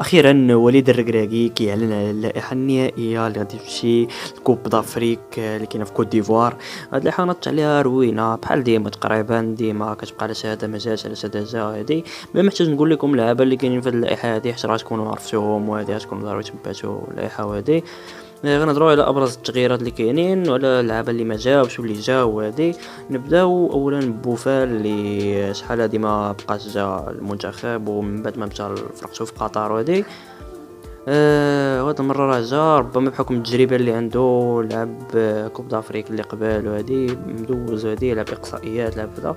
اخيرا وليد الركراكي كيعلن على اللائحه النهائيه اللي غادي تمشي لكوب دافريك اللي كاينه في كوت ديفوار. هاد اللائحه نط عليها روينه بحال ديما تقريبا، ديما كتبقى على شهاده ما جاش على شهاده جا. هادي ما محتاج نقول لكم اللعابه اللي كاينين في هاد اللائحه هادي، حيت راه تكونوا عرفتوهم، وهادي غتكونوا ضروري تبعتوا اللائحه. وهادي غنهضروا على ابرز التغييرات اللي كاينين وعلى اللعابه اللي ما جاوش واللي جاو. وهادي نبداو اولا بوفال اللي شحال هادي ما بقاش جا المنتخب، ومن بعد ما مشى لفرقته في قطر. وهادي وهاد المره راه جا ربما بحكم التجربه اللي عنده، لعب كوب دافريك اللي قبل وهادي مدوز، وهادي لعب اقصائيات، لعب كذا.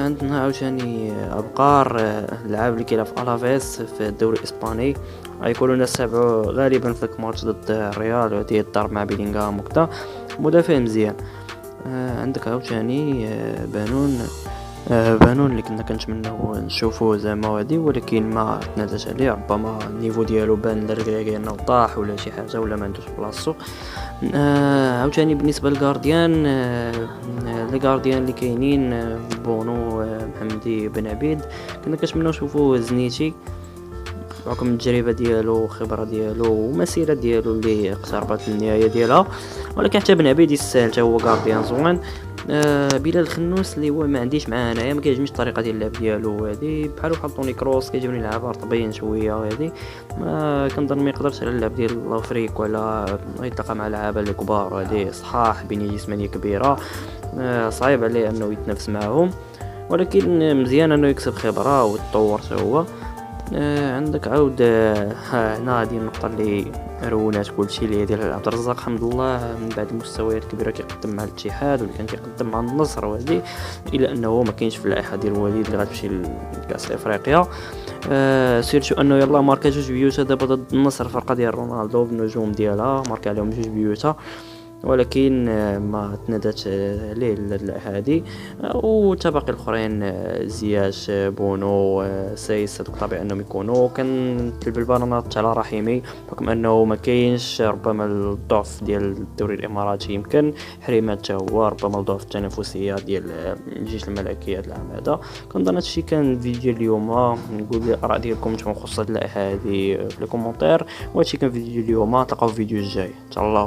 عندنا عاوتاني ابقار، اللاعب اللي كيلعب في الافيس في الدوري الاسباني، غيكونوا نسبعوا غالبا في الماتش ضد الريال، وهادي الضرب مع بيلينغهام وكذا. مدافع مزيان. عندك عاوتاني بانون اللي كنا كنتمناو نشوفوه زعما هادي، ولكن ما تناداش عليه، ربما النيفو ديالو بان للركراكي انه طاح ولا شي حاجه، ولا ما عندوش بلاصتو. عاوتاني بالنسبه للغارديان، لي غارديان اللي كاينين، بونو، محمدي، بن عبيد، كنا كنتمناو نشوفوه زنيتي بحكم التجربه ديالو والخبره ديالو والمسيره ديالو اللي اقتربت للنهايه ديالها. ولكن حتى بن عبيد يستاهل، حتى هو غارديان زوين. بلال خنوس اللي هو ما عنديش معاه انايا، ما كيعجبنيش الطريقه ديال اللعب ديالو، هادي بحال طوني كروس كيعجبني يلعب رطبين شويه. هادي ما كنظن ما يقدرش على اللعب ديال لافريك، ولا يتلاقى مع لعابه اللي كبار، هادي صحاح بنيه جسمانيه كبيره، صعيب عليه انه يتنافس معهم. ولكن مزيان انه يكسب خبره ويتطور حتى هو. عندك عاود، هنا هذه النقطة اللي رونات كلشي، اللي هي ديال عبد الرزاق حمد الله، من بعد المستويات الكبيرة كيقدم مع الاتحاد واللي كان كيقدم مع النصر، وهذه الى انه ما كاينش في اللائحة ديال الوليد اللي غتمشي لكاس افريقيا. سيرتو انه يلا ماركا جوج بيوتا دابا ضد النصر، فرقة ديال رونالدو بالنجوم ديالها، ماركا عليهم جوج بيوتا، ولكن ما تنادات عليه هذه. وتباقي الاخرين، زياش، بونو، سايس، هذوك طبيعي انهم يكونوا كنطلب البرامات على رحيمي، بحكم انه ما كاينش ربما الضعف ديال الدوري الاماراتي، يمكن حريمات حتى هو، ربما الضعف التنافسيه ديال الجيش الملكي هذا العام هذا. كنظن هادشي كان فيديو اليوم. نقول لي الاراء ديالكم نتوما بخصوص هذه اللائحه هذه في لي كومونتير، وهادشي كان فيديو اليوم. تلقاو في الفيديو الجاي. تهلاو.